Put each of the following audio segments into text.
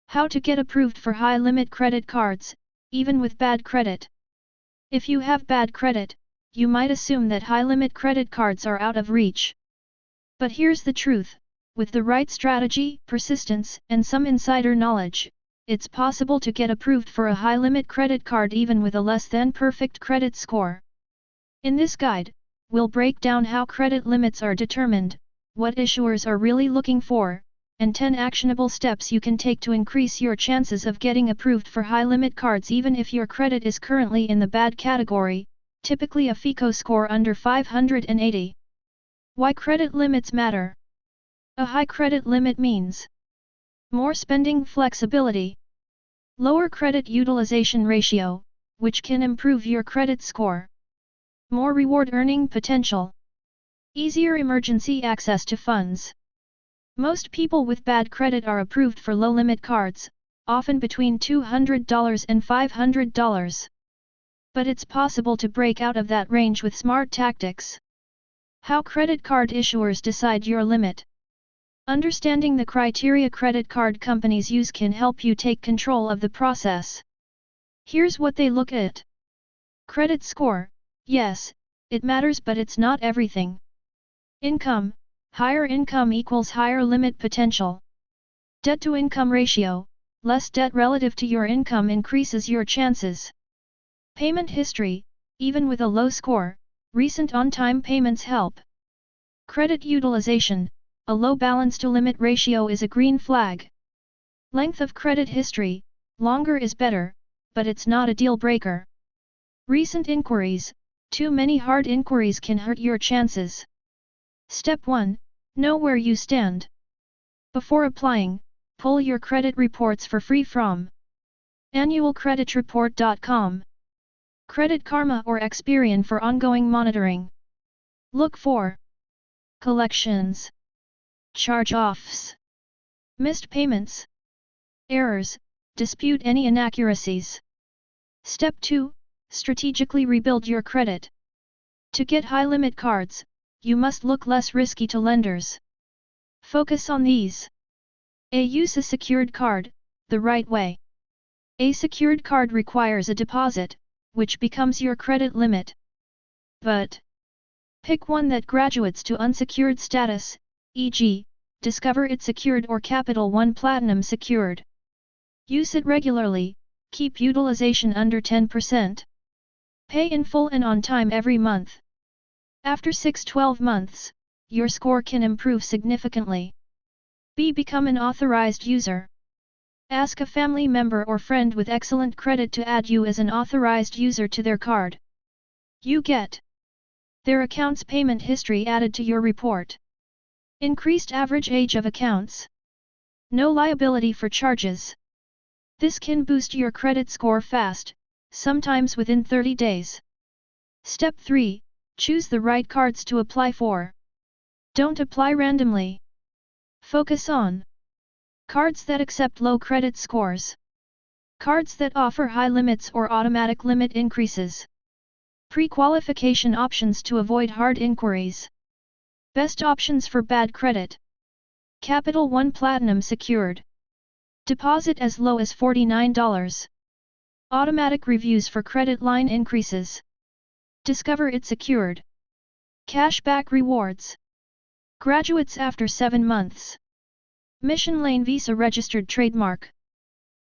How to get approved for high-limit credit cards, even with bad credit. If you have bad credit, you might assume that high-limit credit cards are out of reach. But here's the truth, with the right strategy, persistence, and some insider knowledge, it's possible to get approved for a high-limit credit card even with a less-than-perfect credit score. In this guide, we'll break down how credit limits are determined, what issuers are really looking for, and 10 actionable steps you can take to increase your chances of getting approved for high-limit cards even if your credit is currently in the bad category, typically a FICO score under 580. Why credit limits matter? A high credit limit means more spending flexibility, lower credit utilization ratio, which can improve your credit score, more reward earning potential, easier emergency access to funds. Most people with bad credit are approved for low-limit cards, often between $200 and $500. But it's possible to break out of that range with smart tactics. How credit card issuers decide your limit. Understanding the criteria credit card companies use can help you take control of the process. Here's what they look at. Credit score. Yes, it matters, but it's not everything. Income. Higher income equals higher limit potential. Debt-to-income ratio. Less debt relative to your income increases your chances. Payment history. Even with a low score, recent on-time payments help. Credit utilization. A low balance-to-limit ratio is a green flag. Length of credit history. Longer is better, but it's not a deal breaker. Recent inquiries. Too many hard inquiries can hurt your chances. Step 1. Know where you stand. Before applying, pull your credit reports for free from annualcreditreport.com, Credit Karma or Experian for ongoing monitoring. Look for collections, charge-offs, missed payments, errors, dispute any inaccuracies. Step 2. Strategically rebuild your credit. To get high-limit cards, you must look less risky to lenders. Focus on these. A. Use a secured card, the right way. A secured card requires a deposit, which becomes your credit limit. But pick one that graduates to unsecured status, e.g., Discover It Secured or Capital One Platinum Secured. Use it regularly, keep utilization under 10%. Pay in full and on time every month. After 6-12 months, your score can improve significantly. B. Become an authorized user. Ask a family member or friend with excellent credit to add you as an authorized user to their card. You get their account's payment history added to your report. Increased average age of accounts. No liability for charges. This can boost your credit score fast, sometimes within 30 days. Step 3. Choose the right cards to apply for. Don't apply randomly. Focus on cards that accept low credit scores. Cards that offer high limits or automatic limit increases. Pre-qualification options to avoid hard inquiries. Best options for bad credit. Capital One Platinum Secured. Deposit as low as $49. Automatic reviews for credit line increases. Discover It Secured. Cashback rewards. Graduates after 7 months. Mission Lane Visa registered trademark.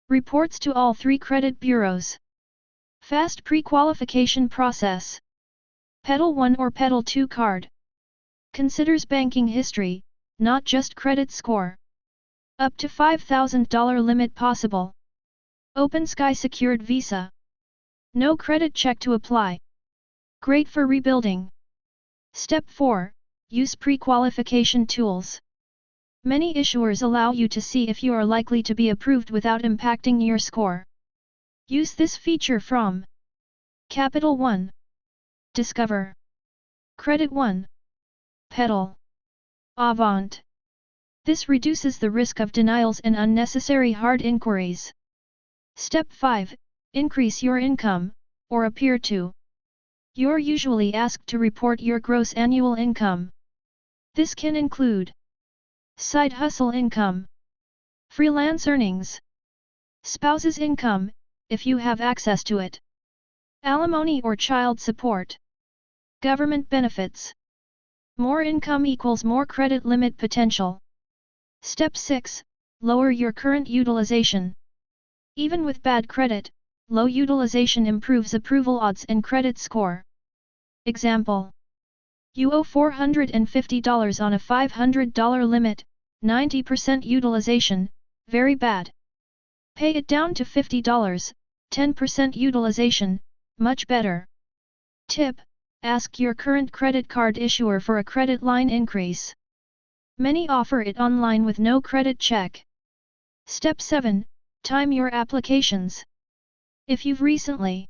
Reports to all 3 credit bureaus. Fast pre-qualification process. Pedal 1 or Pedal 2 card. Considers banking history, not just credit score. Up to $5,000 limit possible. Open Sky Secured Visa. No credit check to apply. Great for rebuilding. Step 4. Use pre-qualification tools. Many issuers allow you to see if you are likely to be approved without impacting your score. Use this feature from Capital One, Discover, Credit One, Pedal, Avant. This reduces the risk of denials and unnecessary hard inquiries. Step 5. Increase your income, or appear to. You're usually asked to report your gross annual income. This can include side hustle income, freelance earnings, Spouse's income, if you have access to it. Alimony or child support. Government benefits. More income equals more credit limit potential. Step 6. Lower your current utilization. Even with bad credit, low utilization improves approval odds and credit score. Example. You owe $450 on a $500 limit, 90% utilization, very bad. Pay it down to $50, 10% utilization, much better. Tip: ask your current credit card issuer for a credit line increase. Many offer it online with no credit check. Step 7. Time your applications. If you've recently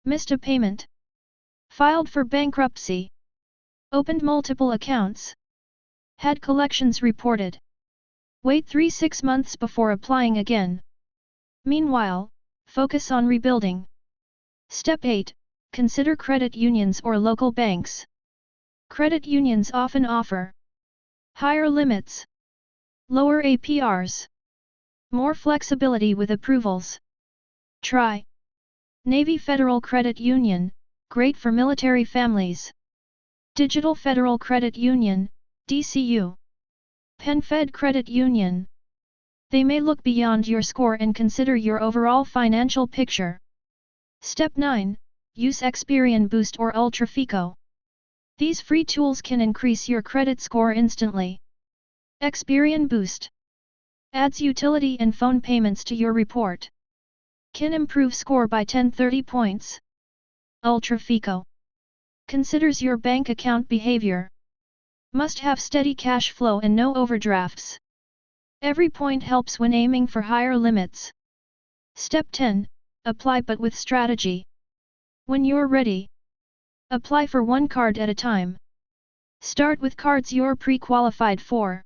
missed a payment, filed for bankruptcy, opened multiple accounts, had collections reported, wait 3-6 months before applying again. Meanwhile, focus on rebuilding. Step 8. Consider credit unions or local banks. Credit unions often offer higher limits, lower APRs, more flexibility with approvals. Try Navy Federal Credit Union, great for military families. Digital Federal Credit Union, DCU. PenFed Credit Union. They may look beyond your score and consider your overall financial picture. Step 9. Use Experian Boost or UltraFico. These free tools can increase your credit score instantly. Experian Boost adds utility and phone payments to your report. Can improve score by 10-30 points. UltraFico considers your bank account behavior. Must have steady cash flow and no overdrafts. Every point helps when aiming for higher limits. Step 10. Apply but with strategy. When you're ready, apply for one card at a time. Start with cards you're pre-qualified for.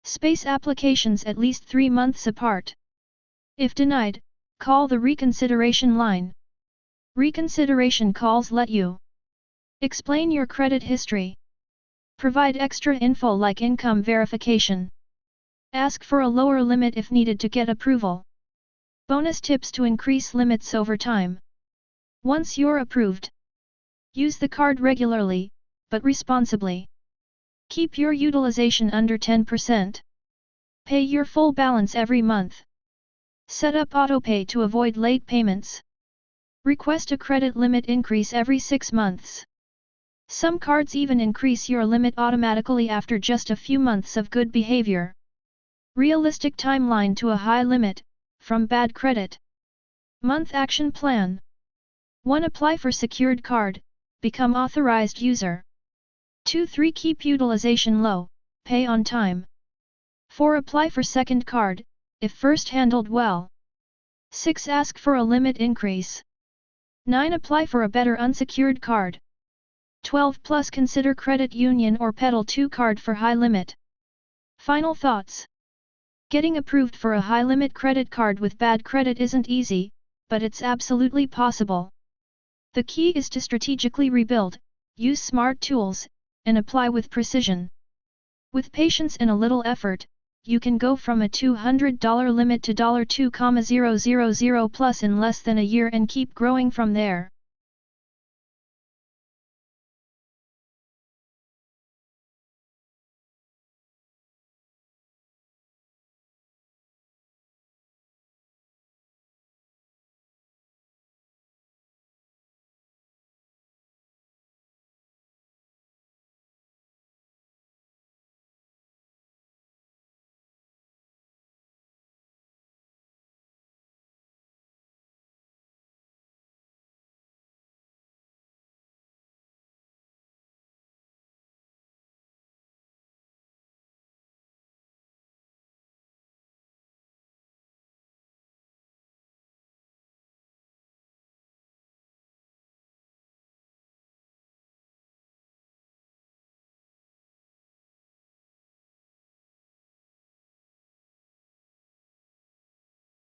Space applications at least 3 months apart. If denied, call the reconsideration line. Reconsideration calls let you explain your credit history. Provide extra info like income verification. Ask for a lower limit if needed to get approval. Bonus tips to increase limits over time. Once you're approved, use the card regularly, but responsibly. Keep your utilization under 10%. Pay your full balance every month. Set up autopay to avoid late payments. Request a credit limit increase every 6 months. Some cards even increase your limit automatically after just a few months of good behavior. Realistic timeline to a high limit, from bad credit. Month action plan. 1. Apply for secured card, become authorized user. 2-3. Keep utilization low, pay on time. 4. Apply for second card, if first handled well. 6. Ask for a limit increase. 9. Apply for a better unsecured card. 12. Plus consider credit union or Pedal 2 card for high limit. Final thoughts. Getting approved for a high limit credit card with bad credit isn't easy, but it's absolutely possible. The key is to strategically rebuild, use smart tools, and apply with precision. With patience and a little effort, you can go from a $200 limit to $2,000 plus in less than a year and keep growing from there.